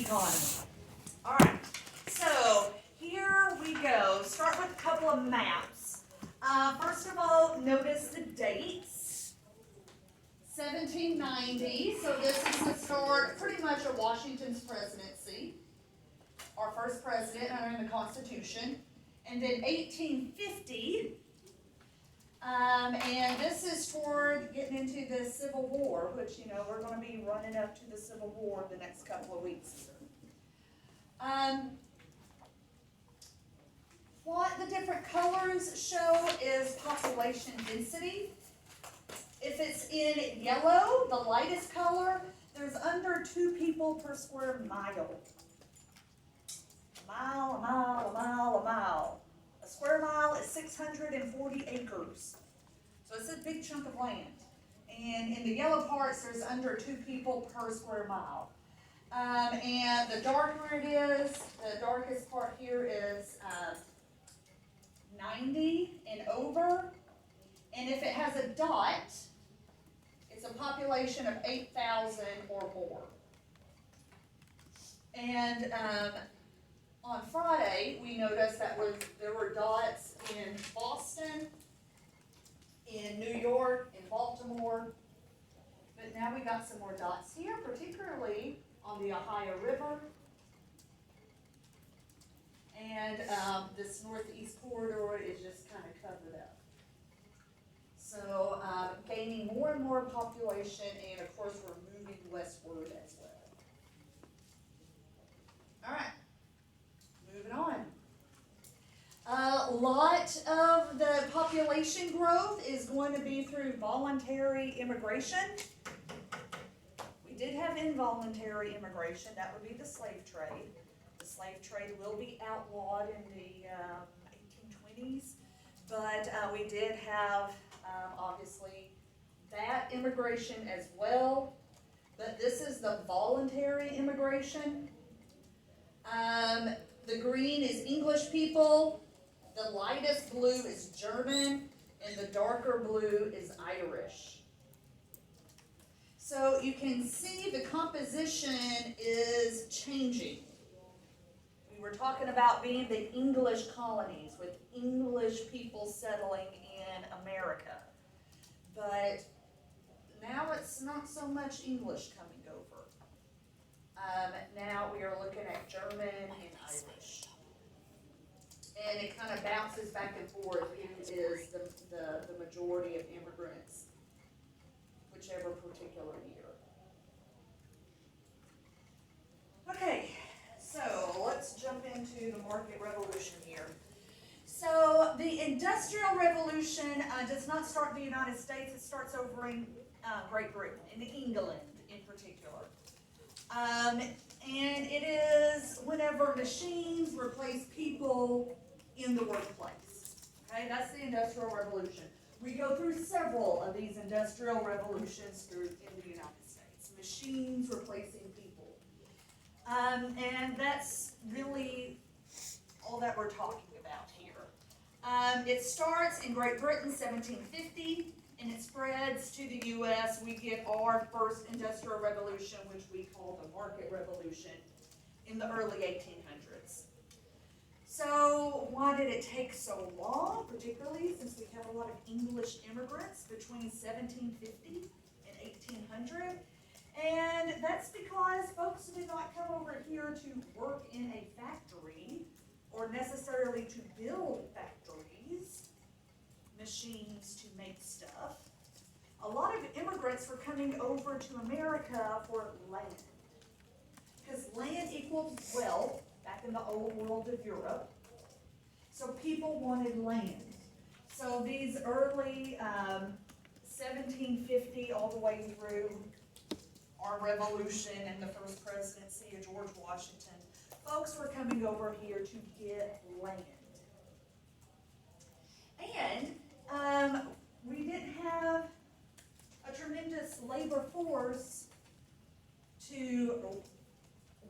economy. All right, so here we go. Start with a couple of maps. First of all, notice the dates. 1790, so this is the start pretty much of Washington's presidency, our first president under the Constitution. And then 1850, and this is toward getting into the Civil War, which, you know, we're going to be running up to the Civil War the next couple of weeks. What the different colors show is population density. If it's in yellow, the lightest color, there's under 2 people per square mile. A mile. A square mile is 640 acres. So it's a big chunk of land. And in the yellow parts, there's under 2 people per square mile. And the darker it is, the darkest part here is 90 and over. And if it has a dot, it's a population of 8,000 or more. And on Friday, we noticed that there were dots in Boston, in New York, in Baltimore. But now we got some more dots here, particularly on the Ohio River. And this northeast corridor is just kind of covered up. So gaining more and more population, and of course we're moving westward as well. All right, moving on. A lot of the population growth is going to be through voluntary immigration. We did have involuntary immigration, that would be the slave trade. The slave trade will be outlawed in the 1820s, but we did have obviously that immigration as well, but this is the voluntary immigration. The green is English people, the lightest blue is German, and the darker blue is Irish. So you can see the composition is changing. We were talking about being the English colonies with English people settling in America. But now it's not so much English coming over. Now we are looking at German and Irish. And it kind of bounces back and forth who is the majority of immigrants, whichever particular year. Okay, so let's jump into the market revolution here. So the Industrial Revolution does not start in the United States, it starts over in Great Britain, in England in particular. And it is whenever machines replace people in the workplace. Okay, that's the Industrial Revolution. We go through several of these industrial revolutions in the United States. Machines replacing people. And that's really all that we're talking about here. It starts in Great Britain, 1750, and it spreads to the U.S. We get our first industrial revolution, which we call the market revolution, in the early 1800s. So why did it take so long, particularly since we have a lot of English immigrants between 1750 and 1800? And that's because folks did not come over here to work in a factory or necessarily to build factories, machines to make stuff. A lot of immigrants were coming over to America for land, because land equals wealth back in the old world of Europe. So people wanted land. So these early 1750 all the way through our revolution and the first presidency of George Washington, folks were coming over here to get land. And we didn't have a tremendous labor force to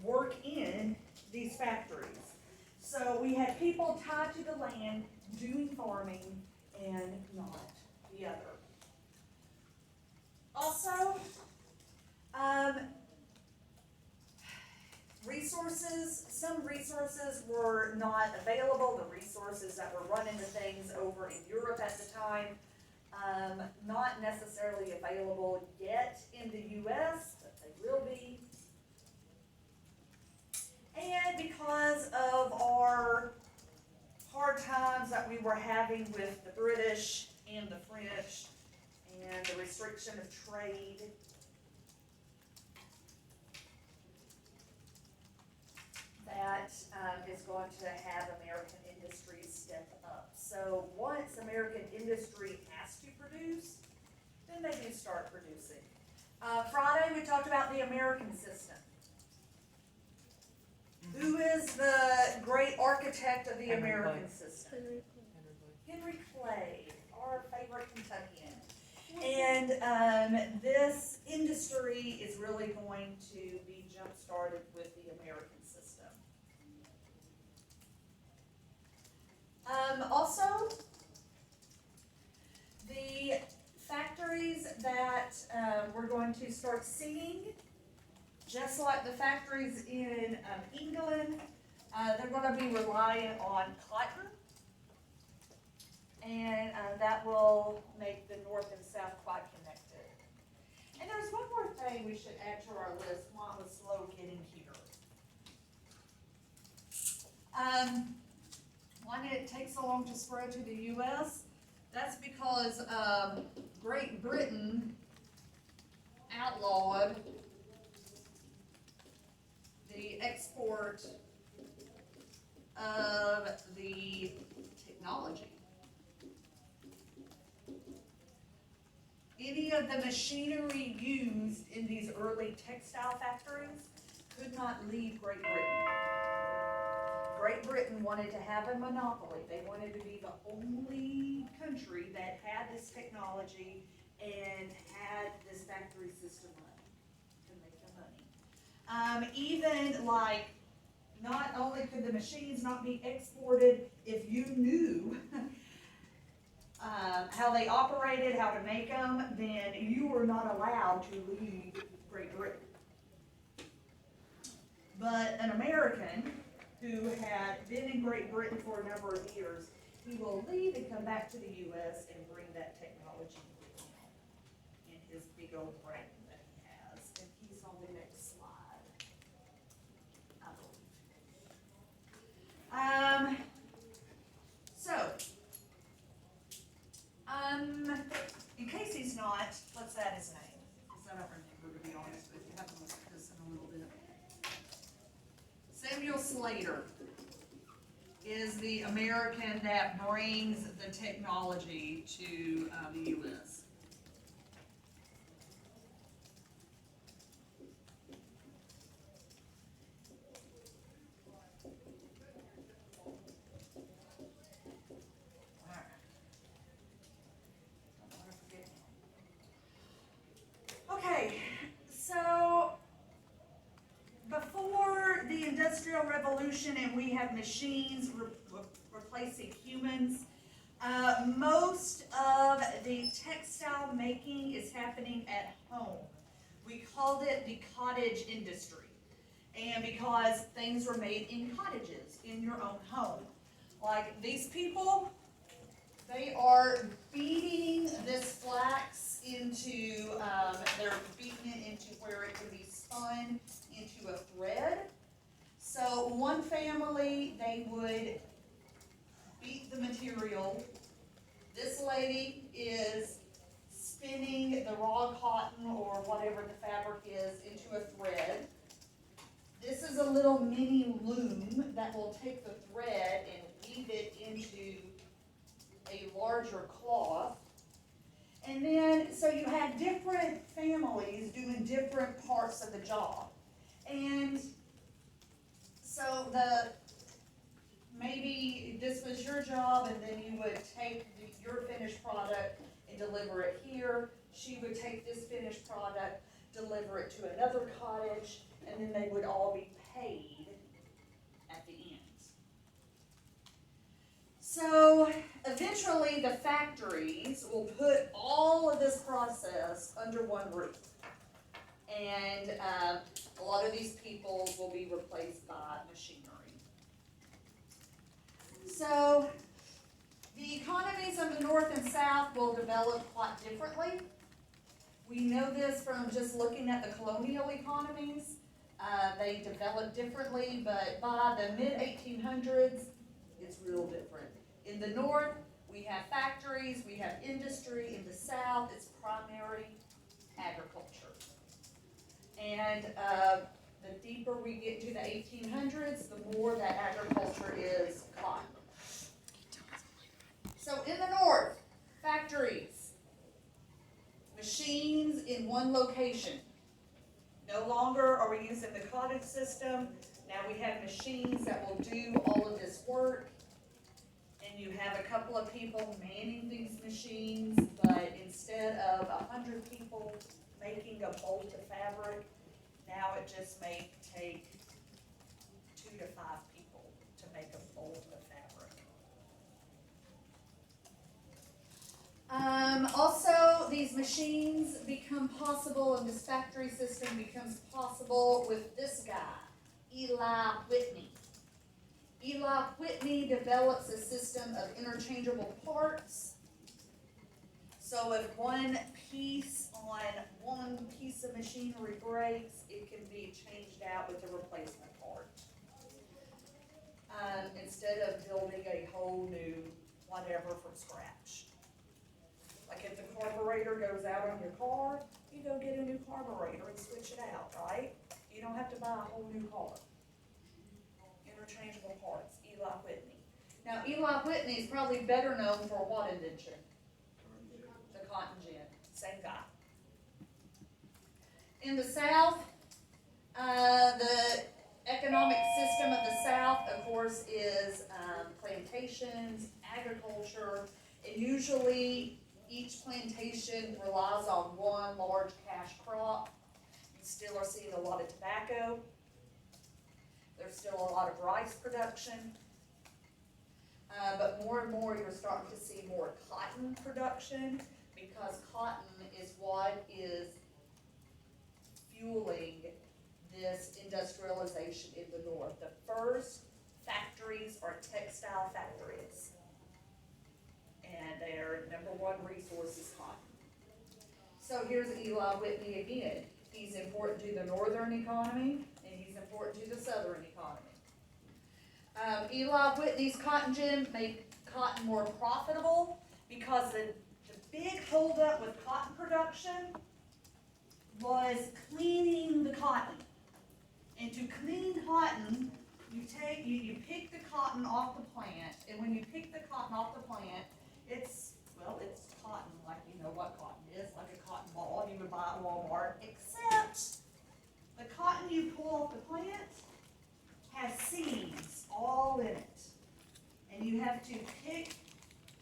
work in these factories. So we had people tied to the land doing farming and not the other. Also, resources, some resources were not available, the resources that were running the things over in Europe at the time, not necessarily available yet in the US, but they will be. And because of our hard times that we were having with the British and the French and the restriction of trade, that is going to have American industry step up. So once American industry has to produce, then they do start producing. Friday we talked about the American system. Who is the great architect of the Henry American Clay. system? Henry Clay, our favorite Kentuckian. And this industry is really going to be jump-started with the American system. Also, the factories that we're going to start seeing, just like the factories in England, they're going to be reliant on cotton, and that will make the North and South quite connected. And there's one more thing we should add to our list while I'm slow getting here. Why did it take so long to spread to the U.S.? That's because Great Britain outlawed the export of the technology. Any of the machinery used in these early textile factories could not leave Great Britain. Great Britain wanted to have a monopoly. They wanted to be the only country that had this technology and had this factory system running to make the money. Even like, not only could the machines not be exported, if you knew how they operated, how to make them, then you were not allowed to leave Great Britain. But an American who had been in Great Britain for a number of years, he will leave and come back to the U.S. and bring that technology with him in his big old brain that he has. And he's on the next slide, I believe. In case he's not, let's add his name, because I don't remember, to be honest with you. I have to look at this in a little bit. Samuel Slater is the American that brings the technology to the U.S. Okay, so before the Industrial Revolution and we have machines replacing humans, most of the textile making is happening at home. We called it the cottage industry, and because things were made in cottages, in your own home. Like these people, they are beating this flax into, they're beating it into where it can be spun into a thread. So one family, they would beat the material. This lady is spinning the raw cotton or whatever the fabric is into a thread. This is a little mini loom that will take the thread and weave it into a larger cloth. And then, so you had different families doing different parts of the job. And so maybe this was your job, and then you would take your finished product and deliver it here. She would take this finished product, deliver it to another cottage, and then they would all be paid at the end. So eventually the factories will put all of this process under one roof. And a lot of these people will be replaced So the economies of the North and South will develop quite differently. We know this from just looking at the colonial economies. They develop differently, but by the mid-1800s, it's real different. In the North, we have factories, we have industry. In the South, it's primary agriculture. And the deeper we get to the 1800s, the more that agriculture is cotton. So in the North, factories, machines in one location. No longer are we using the cottage system. Now we have machines that will do all of this work. And you have a couple of people manning these machines, but instead of 100 people making a bolt of fabric, now it just may take 2 to 5 people to make a bolt of fabric. Also, these machines become possible, and this factory system becomes possible with this guy, Eli Whitney. Eli Whitney develops a system of interchangeable parts. So if one piece on one piece of machinery breaks, it can be changed out with a replacement part. Instead of building a whole new whatever from scratch. Like if the carburetor goes out on your car, you go get a new carburetor and switch it out, right? You don't have to buy a whole new car. Interchangeable parts, Eli Whitney. Now Eli Whitney is probably better known for what invention? The cotton gin, same guy. In the South, the economic system of the South, of course, is plantations, agriculture, and usually each plantation relies on one large cash crop. You still are seeing a lot of tobacco. There's still a lot of rice production. But more and more you're starting to see more cotton production, because cotton is what is fueling this industrialization in the North. The first factories are textile factories, and their number one resource is cotton. So here's Eli Whitney again. He's important to the northern economy, and he's important to the southern economy. Eli Whitney's cotton gin made cotton more profitable, because the big holdup with cotton production was cleaning the cotton. And to clean cotton, you pick the cotton off the plant, and when you pick the cotton off the plant, it's cotton, like you know what cotton is, like a cotton ball you would buy at Walmart, except the cotton you pull off the plant has seeds all in it. And you have to pick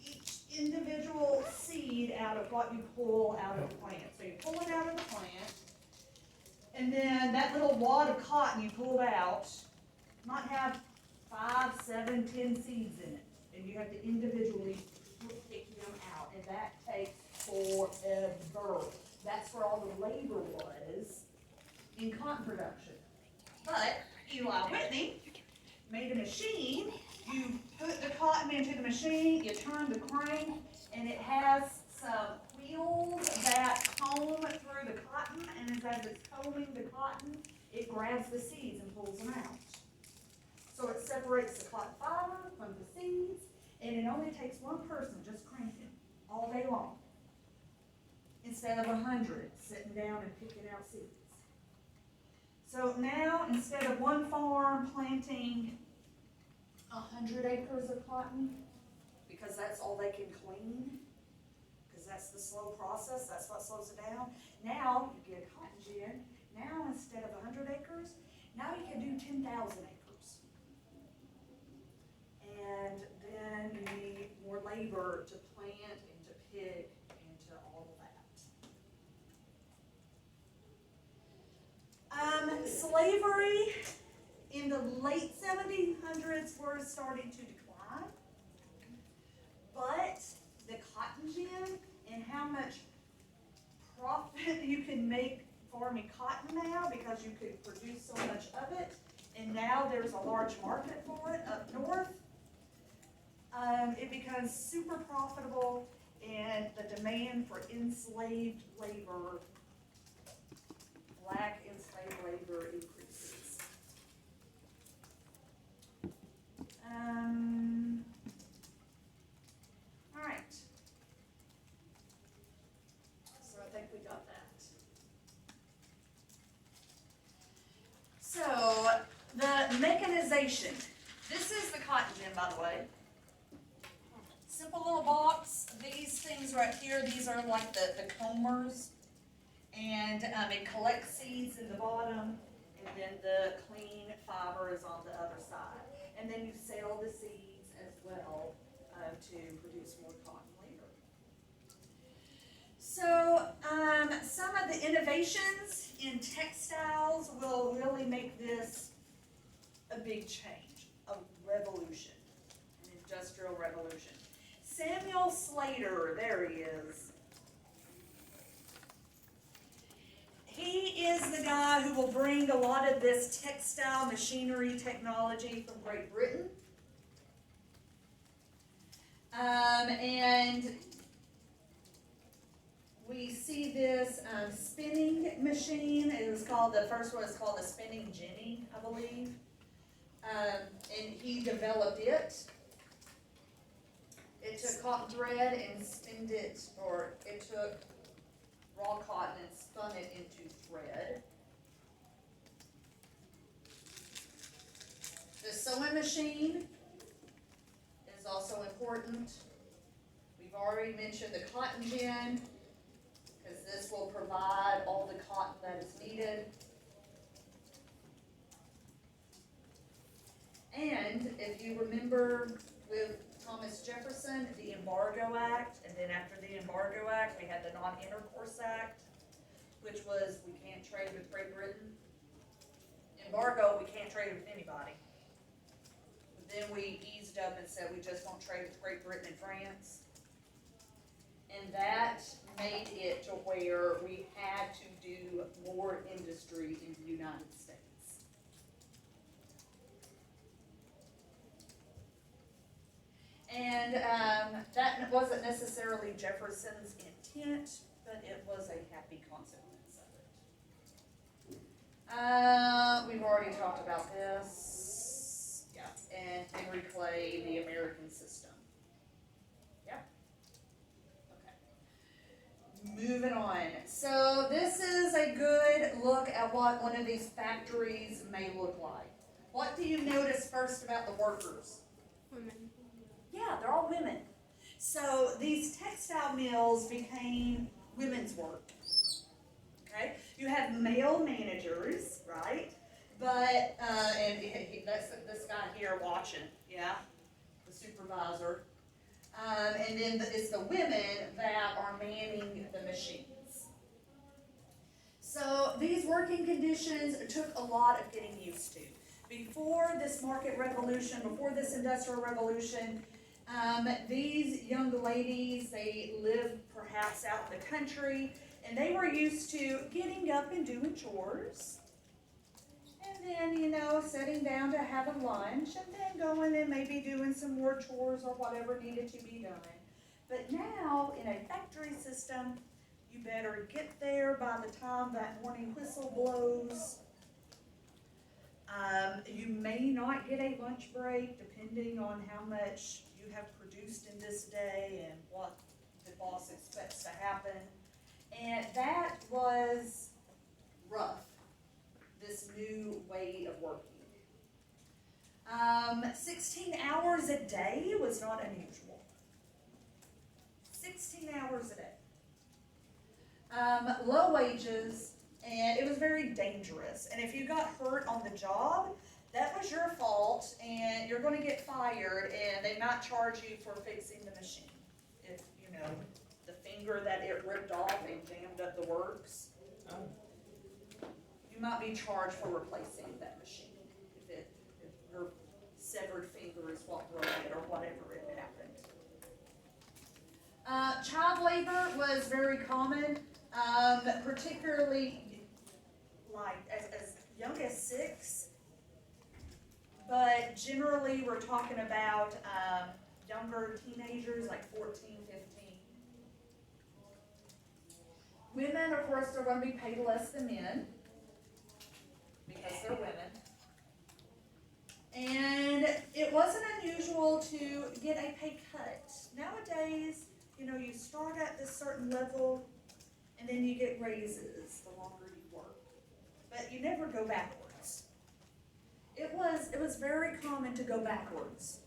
each individual seed out of what you pull out of the plant. So you pull it out of the plant, and then that little wad of cotton you pulled out might have 5, 7, 10 seeds in it. And you have to individually pick them out. And that takes forever. That's where all the labor was in cotton production. But Eli Whitney made a machine. You put the cotton into the machine, you turn the crank, and it has some wheels that comb through the cotton, and as it's combing the cotton, it grabs the seeds and pulls them out. So it separates the cotton fiber from the seeds, and it only takes one person just cranking all day long, instead of 100 sitting down and picking out seeds. So now, instead of one farm planting 100 acres of cotton, because that's all they can clean, because that's the slow process, that's what slows it down. Now, you get a cotton gin, now instead of 100 acres, now you can do 10,000 acres. And then you need more labor to plant and to pick and to all of that. Slavery in the late 1700s were starting to decline, but the cotton gin and how much profit you can make farming cotton now, because you could produce so much of it, and now there's a large market for it up north. it becomes super profitable, and the demand for enslaved labor, black enslaved labor, increases. All right. So I think we got that. So the mechanization. This is the cotton gin, by the way. Simple little box. These things right here, these are like the combers. And it collects seeds in the bottom, and then the clean fiber is on the other side. And then you sell the seeds as well to produce more cotton later. So some of the innovations in textiles will really make this a big change, a revolution, an industrial revolution. Samuel Slater, there he is. He is the guy who will bring a lot of this textile machinery technology from Great Britain. And we see this spinning machine. It was called, the first one is called the spinning jenny, I believe. And he developed it. It took cotton thread and spinned it, or it took raw cotton and spun it into thread. The sewing machine is also important. We've already mentioned the cotton gin, because this will provide all the cotton that is needed. And if you remember with Thomas Jefferson, the Embargo Act, and then after the Embargo Act, we had the Non-Intercourse Act, which was we can't trade with Great Britain. Embargo, we can't trade with anybody. But then we eased up and said we just won't trade with Great Britain and France. And that made it to where we had to do more industry in the United States. And that wasn't necessarily Jefferson's intent, but it was a happy consequence of it. We've already talked about this. Yeah. And Henry Clay, the American system. Yeah. Okay. Moving on. So this is a good look at what one of these factories may look like. What do you notice first about the workers? Women. Yeah, they're all women. So these textile mills became women's work. Okay, you have male managers, right? But that's this guy here watching, yeah, the supervisor. And then it's the women that are manning the machines. So these working conditions took a lot of getting used to. Before this market revolution, before this industrial revolution, these young ladies, they lived perhaps out in the country, and they were used to getting up and doing chores, and then, you know, sitting down to have a lunch, and then going and maybe doing some more chores or whatever needed to be done. But now, in a factory system, you better get there by the time that morning whistle blows. You may not get a lunch break depending on how much you have produced in this day and what the boss expects to happen. And that was rough, this new way of working. 16 hours a day was not unusual. 16 hours a day. Low wages, and it was very dangerous. And if you got hurt on the job, that was your fault, and you're going to get fired, and they might charge you for fixing the machine. If, you know, the finger that it ripped off and jammed up the works, you might be charged for replacing that machine. If your severed finger is what broke it or whatever it happened. Child labor was very common, particularly like as young as 6. But generally, we're talking about younger teenagers, like 14, 15. Women, of course, are going to be paid less than men because they're women. And it wasn't unusual to get a pay cut. Nowadays, you know, you start at this certain level and then you get raises the longer you work. But you never go backwards. It was very common to go backwards.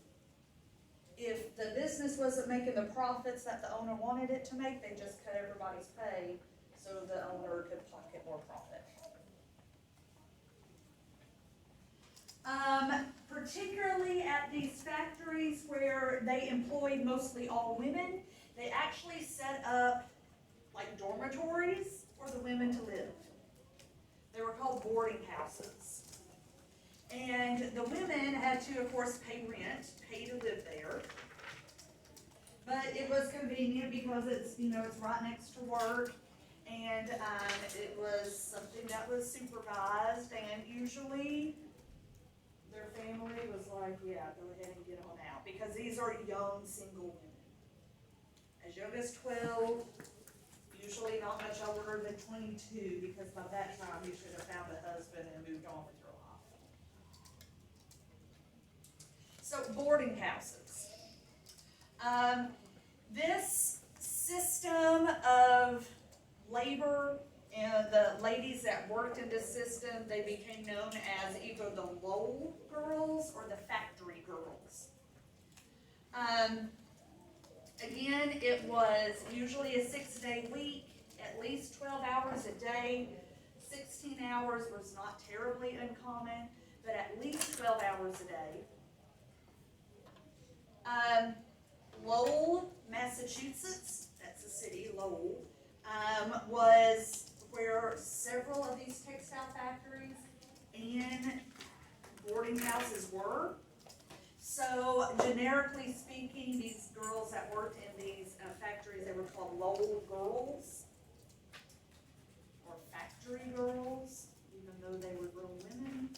If the business wasn't making the profits that the owner wanted it to make, they just cut everybody's pay so the owner could pocket more profit. Particularly at these factories where they employed mostly all women, they actually set up like dormitories for the women to live. They were called boarding houses. And the women had to, of course, pay rent, pay to live there. But it was convenient because it's, you know, it's right next to work. And it was something that was supervised, and usually their family was like, yeah, go ahead and get on out, because these are young single women. As young as 12, usually not much older than 22, because by that time you should have found a husband and moved on with your life. So boarding houses. This system of labor, and the ladies that worked in this system, they became known as either the Lowell girls or the factory girls. Again, it was usually a 6-day week, at least 12 hours a day. 16 hours was not terribly uncommon, but at least 12 hours a day. Lowell, Massachusetts, that's the city, Lowell, was where several of these textile factories and boarding houses were. So generically speaking, these girls that worked in these factories, they were called Lowell girls or factory girls, even though they were real women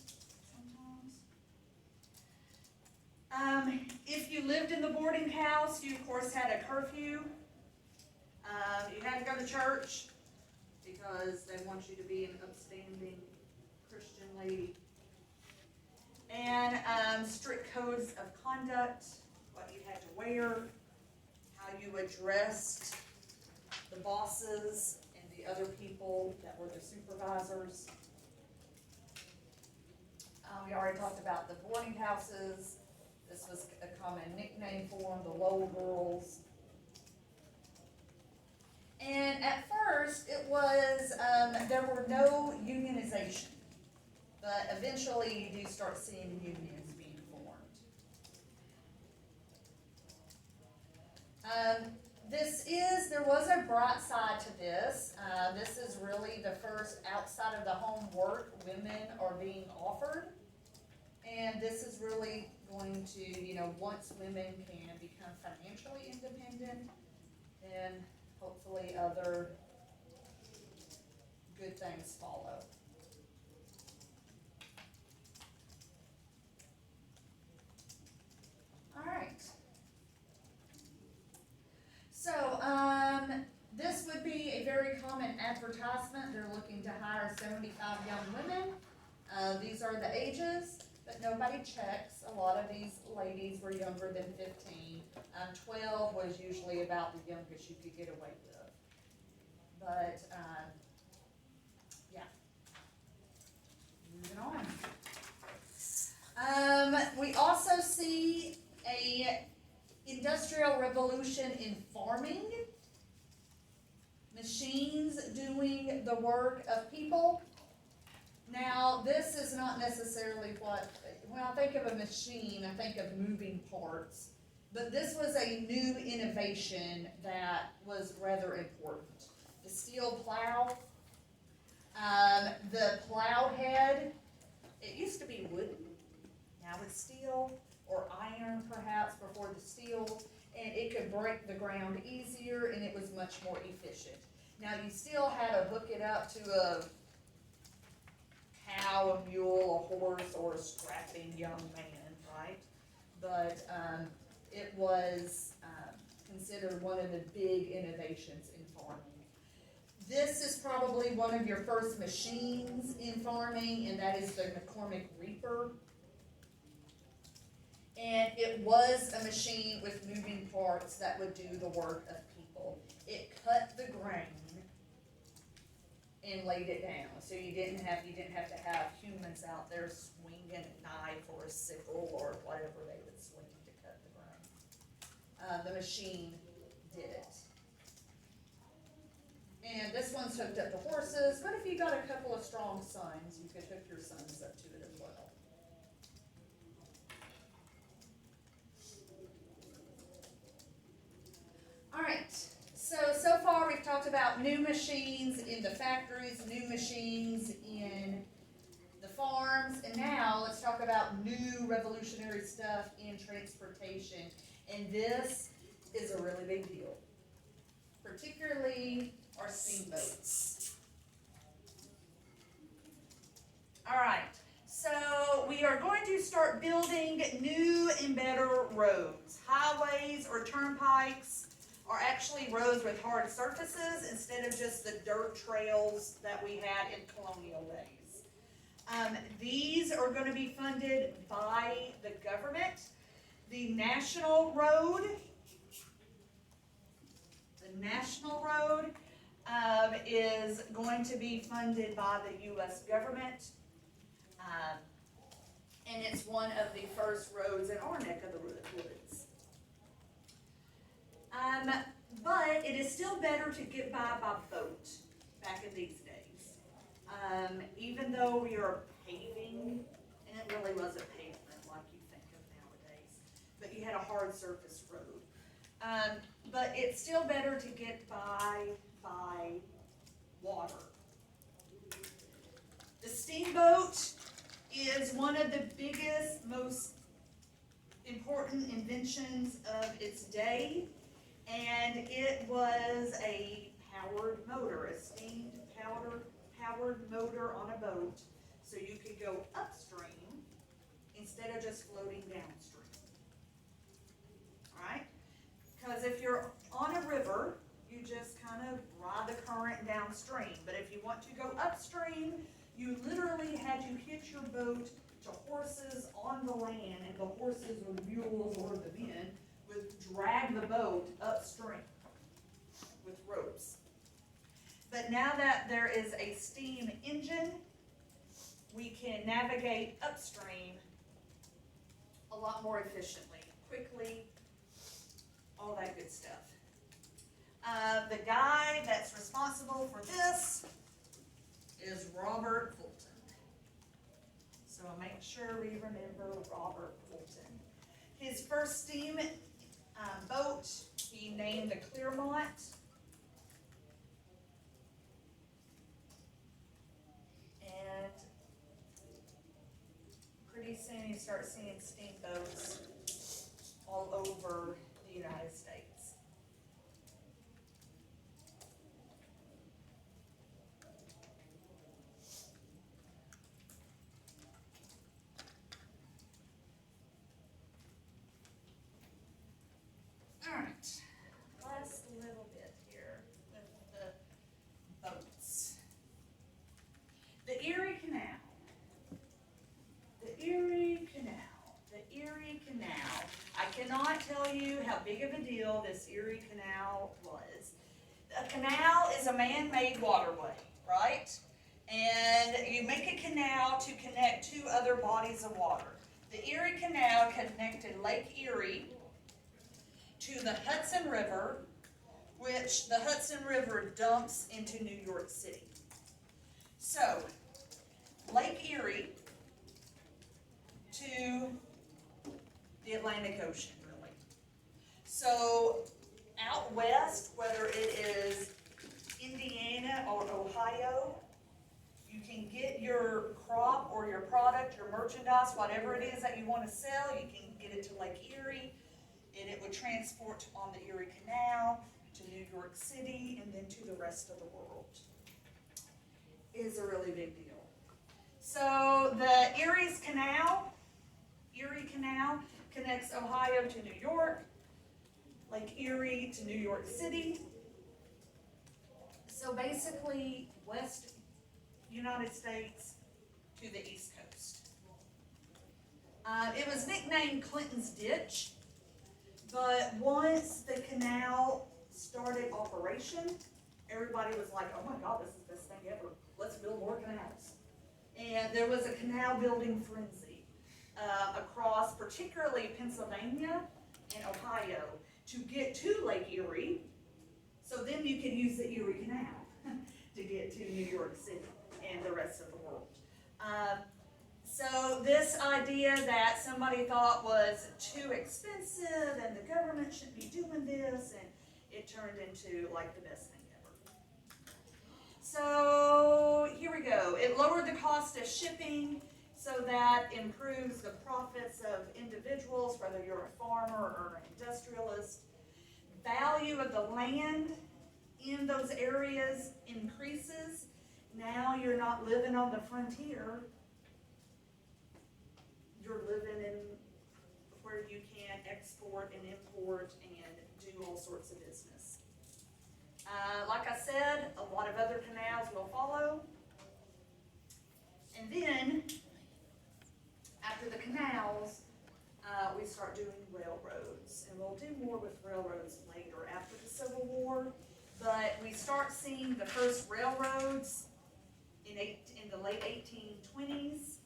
sometimes. If you lived in the boarding house, you of course had a curfew. You had to go to church because they want you to be an upstanding Christian lady. And strict codes of conduct, what you had to wear, how you addressed the bosses and the other people that were the supervisors. We already talked about the boarding houses. This was a common nickname for them, the Lowell girls. And at first, it was, there were no unionization, but eventually you do start seeing unions being formed. There was a bright side to this. This is really the first outside of the home work women are being offered. And this is really going to, you know, once women can become financially independent, then hopefully other good things follow. All right. So, this would be a very common advertisement. They're looking to hire 75 young women. These are the ages, but nobody checks. A lot of these ladies were younger than 15. 12 was usually about the youngest you could get away with. But, yeah. Moving on. We also see a industrial revolution in farming. Machines doing the work of people. Now, this is not necessarily what, when I think of a machine, I think of moving parts. But this was a new innovation that was rather important. The steel plow, the plow head, it used to be wooden, now it's steel, or iron perhaps before the steel, and it could break the ground easier and it was much more efficient. Now you still had to hook it up to a cow, a mule, a horse, or a strapping young man, right? But It was considered one of the big innovations in farming. This is probably one of your first machines in farming, and that is the McCormick Reaper. And it was a machine with moving parts that would do the work of people. It cut the grain and laid it down, so you didn't have to have humans out there swinging a knife or a sickle or whatever they would swing to cut the grain. The machine did it. And this one's hooked up to horses, but if you got a couple of strong sons, you could hook your sons up to it as well. All right, so far we've talked about new machines in the factories, new machines in the farms, and now let's talk about new revolutionary stuff in transportation. And this is a really big deal, particularly our steamboats. All right, so we are going to start building new and better roads. Highways or turnpikes are actually roads with hard surfaces instead of just the dirt trails that we had in colonial days. These are going to be funded by the government. The national road is going to be funded by the U.S. government. And it's one of the first roads in our neck of the woods. But it is still better to get by boat back in these days. Even though we are paving, and it really wasn't pavement like you think of nowadays, but you had a hard surface road. But it's still better to get by water. The steamboat is one of the biggest, most important inventions of its day. And it was a powered motor, a steam powered motor on a boat, so you could go upstream instead of just floating downstream. All right? Because if you're on a river, you just kind of ride the current downstream. But if you want to go upstream, you literally had to hitch your boat to horses on the land, and the horses or the mules or the men would drag the boat upstream with ropes. But now that there is a steam engine, we can navigate upstream a lot more efficiently, quickly, all that good stuff. The guy that's responsible for this is Robert Fulton. So make sure we remember Robert Fulton. His first steam boat he named the Clermont. And pretty soon you start seeing steamboats all over the United States. All right, last little bit here with the boats. The Erie Canal. The Erie Canal. The Erie Canal. I cannot tell you how big of a deal this Erie Canal was. A canal is a man-made waterway, right? And you make a canal to connect two other bodies of water. The Erie Canal connected Lake Erie to the Hudson River, which the Hudson River dumps into New York City. So, Lake Erie to the Atlantic Ocean, really. So, out west, whether it is Indiana or Ohio, you can get your crop or your product, your merchandise, whatever it is that you want to sell, you can get it to Lake Erie, and it would transport on the Erie Canal to New York City and then to the rest of the world. It is a really big deal. So the Erie Canal connects Ohio to New York, Lake Erie to New York City. So basically, West United States to the East Coast. It was nicknamed Clinton's Ditch, but once the canal started operation, everybody was like, oh my God, this is the best thing ever. Let's build more canals. And there was a canal building frenzy across particularly Pennsylvania and Ohio to get to Lake Erie, so then you can use the Erie Canal to get to New York City and the rest of the world. So this idea that somebody thought was too expensive and the government shouldn't be doing this, and it turned into like the best thing ever. So here we go. It lowered the cost of shipping, so that improves the profits of individuals, whether you're a farmer or an industrialist. Value of the land in those areas increases. Now you're not living on the frontier. You're living in where you can export and import and do all sorts of business. Like I said, a lot of other canals will follow. And then, after the canals, we start doing railroads. And we'll do more with railroads later after the Civil War. But we start seeing the first railroads in the late 1820s.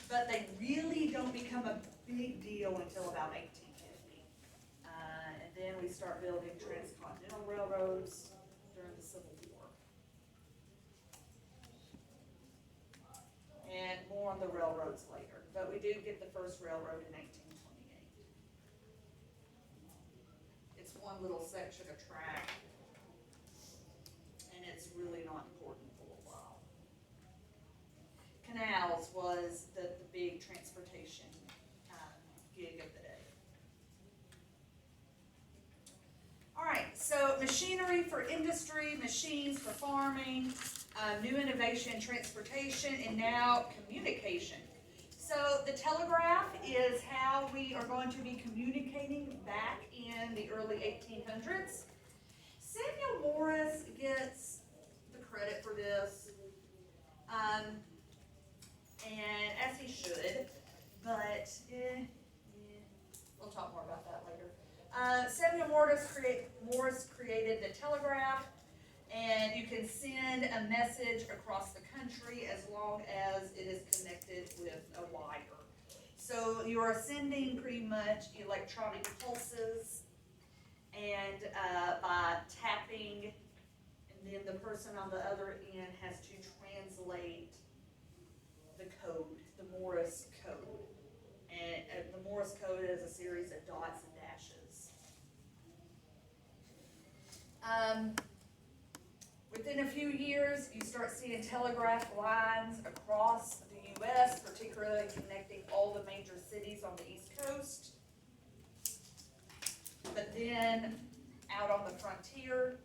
But they really don't become a big deal until about 1850. And then we start building transcontinental railroads during the Civil War. And more on the railroads later. But we do get the first railroad in 1828. It's one little section of track, and it's really not important for a while. Canals was the big transportation gig of the day. All right, so machinery for industry, machines for farming, new innovation in transportation, and now communication. So the telegraph is how we are going to be communicating back in the early 1800s. Samuel Morse gets the credit for this, and as he should, but we'll talk more about that later. Samuel Morse created the telegraph, and you can send a message across the country as long as it is connected with a wire. So you are sending pretty much electronic pulses, and by tapping, and then the person on the other end has to translate the code, the Morse code. And the Morse code is a series of dots and dashes. Within a few years, you start seeing telegraph lines across the U.S., particularly connecting all the major cities on the East Coast. But then, out on the frontier,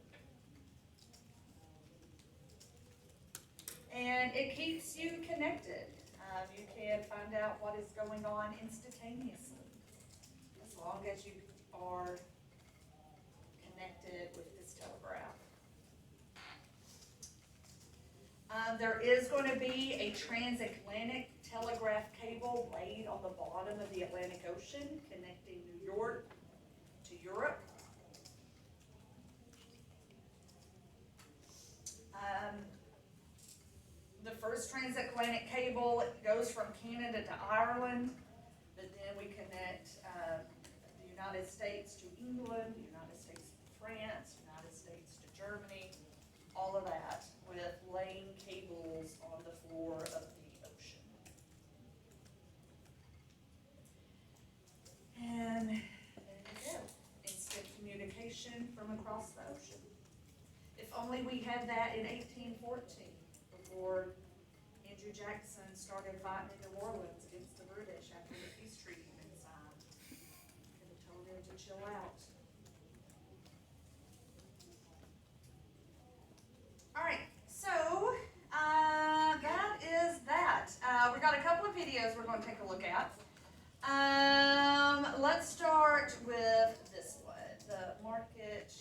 and it keeps you connected. You can find out what is going on instantaneously, as long as you are connected with this telegraph. There is going to be a transatlantic telegraph cable laid on the bottom of the Atlantic Ocean, connecting New York to Europe. The first transatlantic cable goes from Canada to Ireland, but then we connect the United States to England, the United States to France, United States to Germany, all of that with laying cables on the floor of the ocean. And there you go, instant communication from across the ocean. If only we had that in 1814. Before Andrew Jackson started fighting in New Orleans against the British after the peace treaty had been signed. Could have told him to chill out. All right, so that is that. We're videos we're going to take a look at. Let's start with this one, the market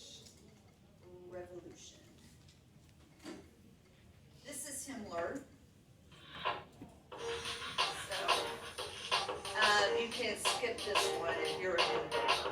revolution. This is Himmler. So, you can skip this one if you're a Himmler person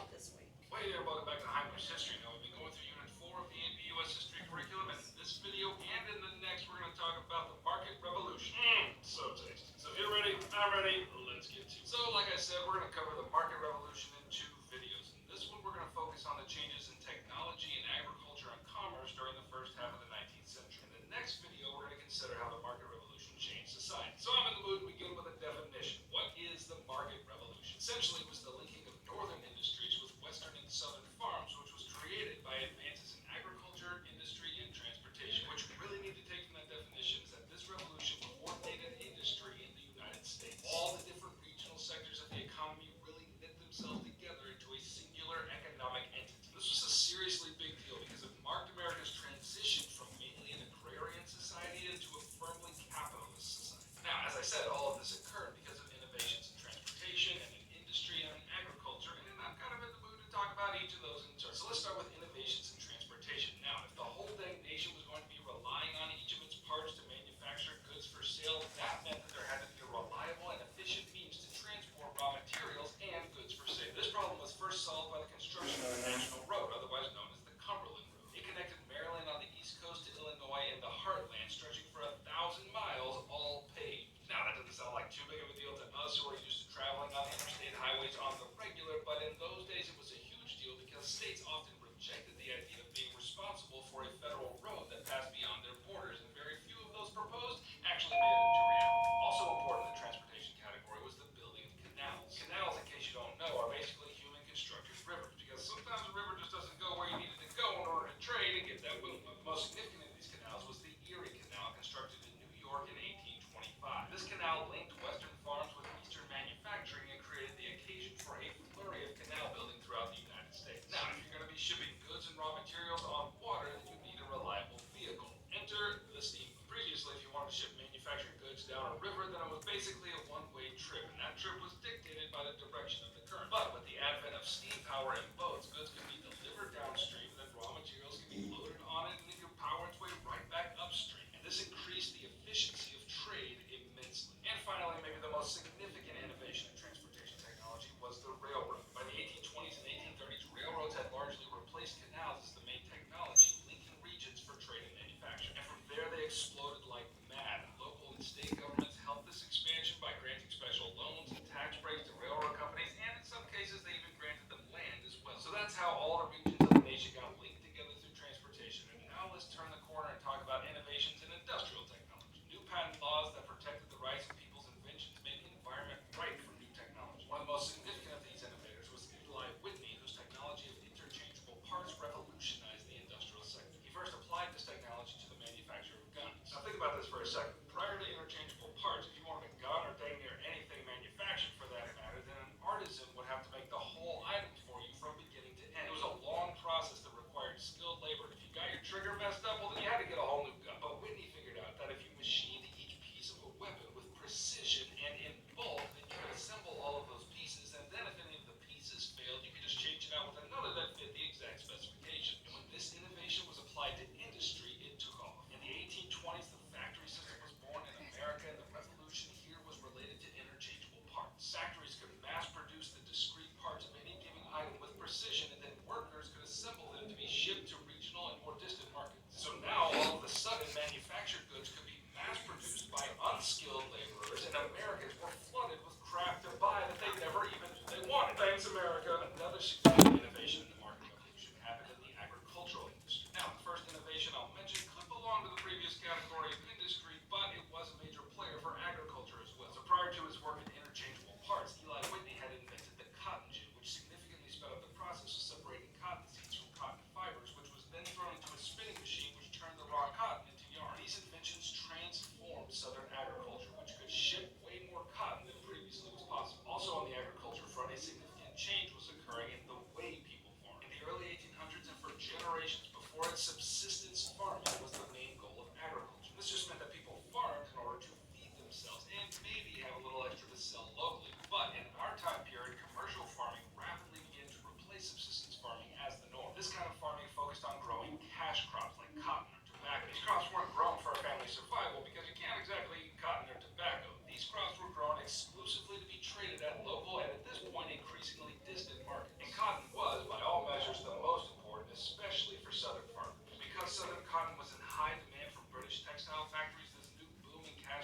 this week. Hey there, welcome back to APUSH History. Now we've been going through Unit 4 of the APUS History curriculum, and in this video and in the next, we're going to talk about the market revolution. So tasty. So if you're ready, I'm ready. Let's get to it. So like I said, we're going to cover the market revolution in 2 videos. In this one, we're going to focus on the changes in technology and agriculture and commerce during the first half of the 19th century. In the next video, we're going to consider how the market revolution changed society. So I'm in the mood to begin with a definition. What is the market revolution? Essentially, it was the linking of northern industries with western and southern farms, which was created by advances in agriculture, industry, and transportation. What you really need to take from that definition is that this revolution coordinated industry in the United States. All the different regional sectors of the economy really knit themselves together into a singular economic entity. This was a seriously big deal because it marked America's transition from mainly an agrarian society into a firmly capitalist society. Now, as I said, all of this occurred because of innovations in transportation and in industry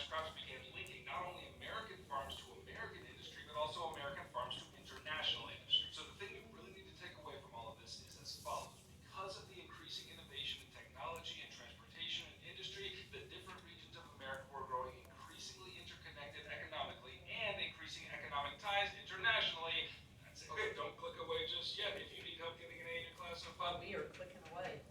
cash crops began linking not only American farms to American industry, but also American farms to international industry. So the thing you really need to take away from all of this is as follows. Because of the increasing innovation in technology and transportation and industry, the different regions of America were growing increasingly interconnected economically and increasing economic ties internationally. That's it. Okay, don't click away just yet. If you need help getting an A in your class of We are clicking away.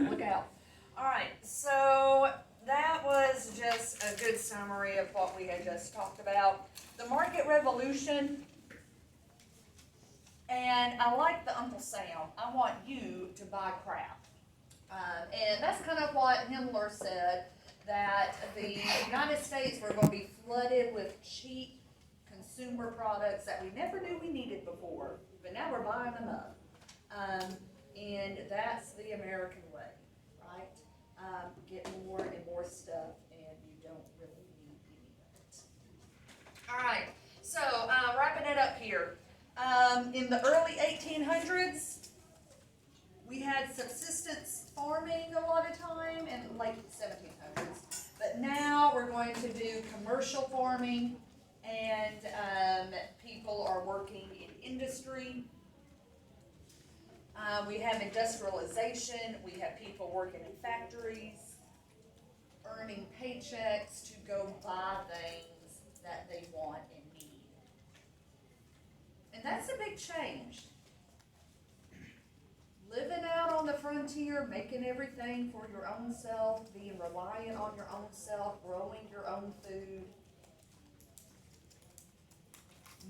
Look out. All right, so that was just a good summary of what we had just talked about. The market revolution, and I like the Uncle Sam. I want you to buy crap. And that's kind of what Himmler said, that the United States were going to be flooded with cheap consumer products that we never knew we needed before, but now we're buying them up. And that's the American way, right? Get more and more stuff, and you don't really need any of it. All right, so wrapping it up here. In the early 1800s, we had subsistence farming a lot of time, and late 1700s. But now we're going to do commercial farming, and people are working in industry. We have industrialization. We have people working in factories, earning paychecks to go buy things that they want and need. And that's a big change. Living out on the frontier, making everything for your own self, being reliant on your own self, growing your own food.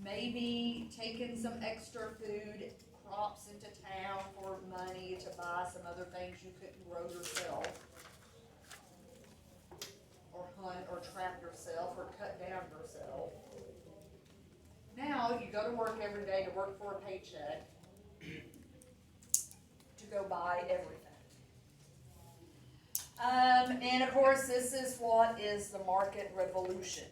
Maybe taking some extra food crops into town for money to buy some other things you couldn't grow yourself, or hunt or trap yourself or cut down yourself. Now you go to work every day to work for a paycheck to go buy everything. And of course, this is what is the market revolution.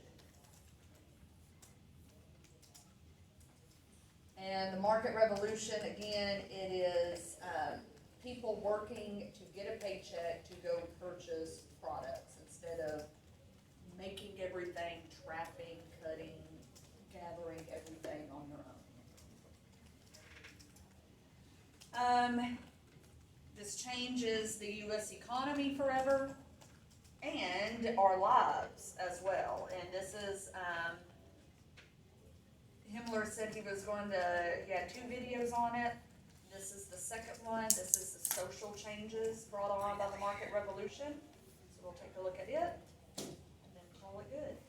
And the market revolution, again, it is people working to get a paycheck to go purchase products instead of making everything, trapping, cutting, gathering everything on your own. This changes the U.S. economy forever and our lives as well. And this is Himmler said he had 2 videos on it. This is the second one. This is the social changes brought on by the market revolution. So we'll take a look at it and then call it good.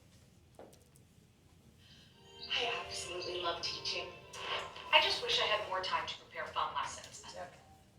I absolutely love teaching. I just wish I had more time to prepare fun lessons. Yep.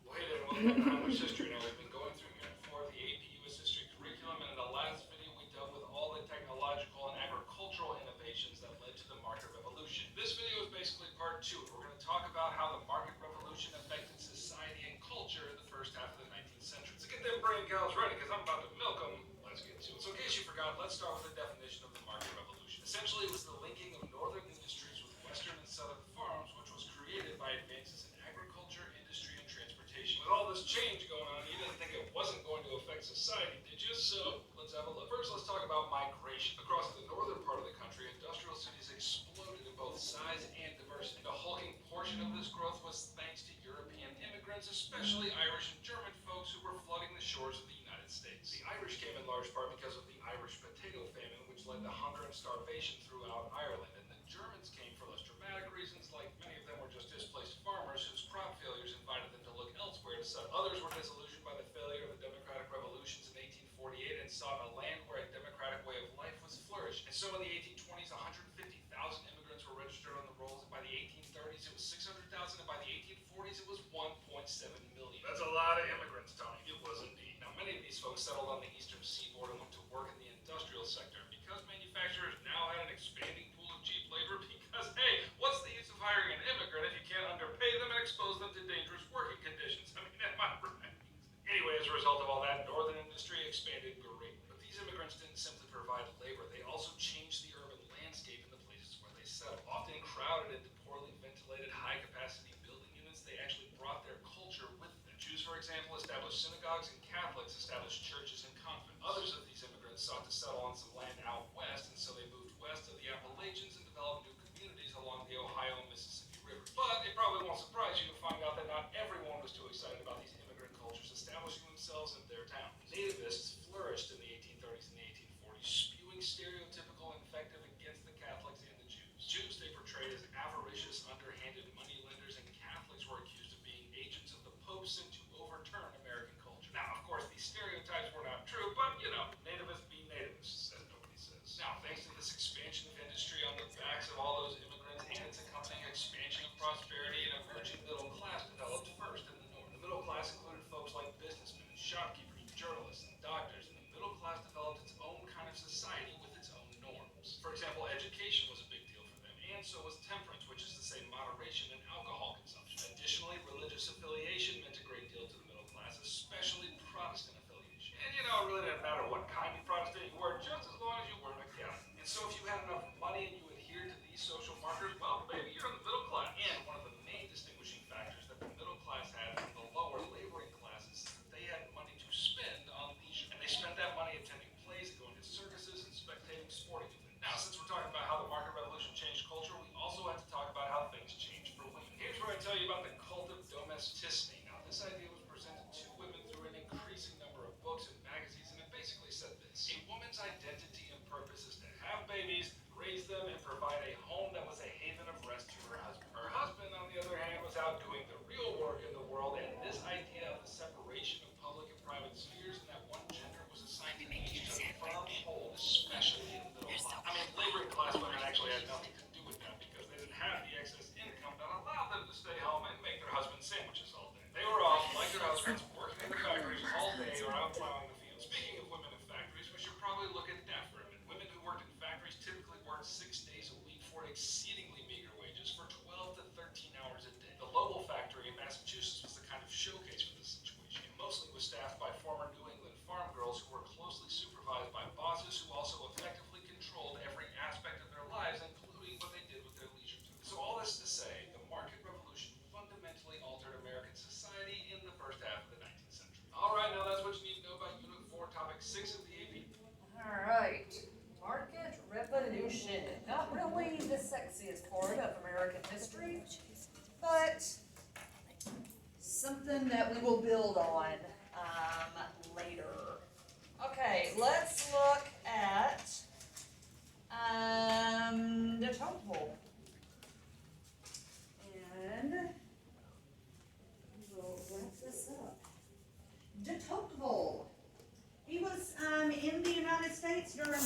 Well, hey there, welcome to APUSH History. Now, we've been going through Unit 4 of the APUSH History curriculum, and in the last video, we dealt with all the technological and agricultural innovations that led to the market revolution. This video is basically part 2. We're going to talk about how the market revolution affected society and culture in the first half of the 19th century. So get them brain cows ready, because I'm about to milk them. Let's get to it. So in case you forgot, let's start with the definition of the market revolution. Essentially, it was the linking of northern industries with western and southern farms, which was created by advances in agriculture, industry, and transportation. With all this change going on, you didn't think it wasn't going to affect society, did you? So let's have a look. First, let's talk about migration. Across the northern part of the country, industrial cities exploded in both size and diversity. The hulking portion of this growth was thanks to European immigrants, especially Irish and German folks who were flooding the shores of the United States. The Irish came in large part because of the Irish potato famine, which led to hunger and starvation throughout Ireland. And the Germans came for less dramatic reasons, like many of them were just displaced farmers whose crop failures invited them to look elsewhere to settle. Others were disillusioned by the failure of the democratic revolutions in 1848 and sought a land where a democratic way of life was flourishing. And so in the 1820s, 150,000 immigrants were registered on the rolls, and by the 1830s, it was 600,000, and by the 1840s, it was 1.7 million. That's a lot of immigrants, Tony. It was indeed. Now, many of these folks settled on the eastern seaboard and went to work in the industrial sector. Because manufacturers now had an expanding pool of cheap labor, because, hey, what's the use of hiring an immigrant if you can't underpay them and expose them to dangerous working conditions? I mean, am I right? Anyway, as a result of all that, northern industry expanded greatly. But these immigrants didn't simply provide labor, they also changed the urban landscape in the places where they settled. Often crowded into poorly ventilated, high-capacity building units, they actually brought their culture with them. Jews, for example, established synagogues, and Catholics established churches and convents. Others of these immigrants sought to settle on some land out west, and so they moved west of the Appalachians and developed new communities along the Ohio and Mississippi River. But it probably won't surprise you to find out that not everyone was too excited about these immigrant cultures establishing themselves in their town. Nativists flourished in the 1830s and the 1840s, spewing stereotypical invective against the Catholics and the Jews. Jews they portrayed as avaricious, underhanded moneylenders, and Catholics were accused of being agents of the Pope sent to overturn American culture. Now, of course, these stereotypes were not true, but, you know, nativists be nativists, as nobody says. Now, thanks to this expansion of industry on the backs of all those immigrants and its accompanying expansion of prosperity, an emerging middle class developed first in the North. The middle class included folks like businessmen and shopkeepers, journalists and doctors, and the middle class developed its own kind of society with its own norms. For example, education was a big deal for them, and so was temperance, which is to say moderation in alcohol consumption. Additionally, religious affiliation meant a great deal to the middle class, especially Protestant affiliation. And you know, it really didn't matter what kind of Protestant you were, just as long as you weren't a Catholic. And so if you had enough money and you adhered to these social markers, well, baby, you're in the middle class. And one of the main distinguishing factors that the middle class had from the lower laboring classes is that they had money to spend on leisure. And they spent that money attending plays, going to circuses, and spectating sporting events. Now, since we're talking about how the market revolution changed culture, we also have to talk about how things changed for women. Here's where I tell you about the cult of domesticity. Now, this idea was presented to women through an increasing number of books and magazines, and it basically said this: a woman's identity and purpose is to have babies, raise them, and provide a home that was a haven of rest to her husband. Her husband, on the other hand, was out doing the real work in the world, and this idea of the separation of public and private spheres and that one gender was assigned to each took a firm hold, especially in the middle class. I mean, laboring class women actually had nothing to do with that because they didn't have the excess income that allowed them to stay home and make their husbands sandwiches all day. They were off, like their husbands, working in the factories all day or out plowing the fields. Speaking of women in factories, we should probably look at that for a minute. Women who worked in factories typically worked 6 days a week for exceedingly meager wages for 12 to 13 hours a day. The Lowell factory in Massachusetts was the kind of showcase for this situation. It mostly was staffed by former New England farm girls who were closely supervised by bosses who also effectively controlled every aspect of their lives, including what they did with their leisure time. So all this to say, the market revolution fundamentally altered American society in the first half of the 19th century. All right, now that's what you need to know about Unit 4, Topic 6 of the AP. All right, market revolution. Not really the sexiest part of American history, but something that we will build on later. Okay, let's look at the total. And we'll wrap this up. De Tocqueville. He was in the United States during the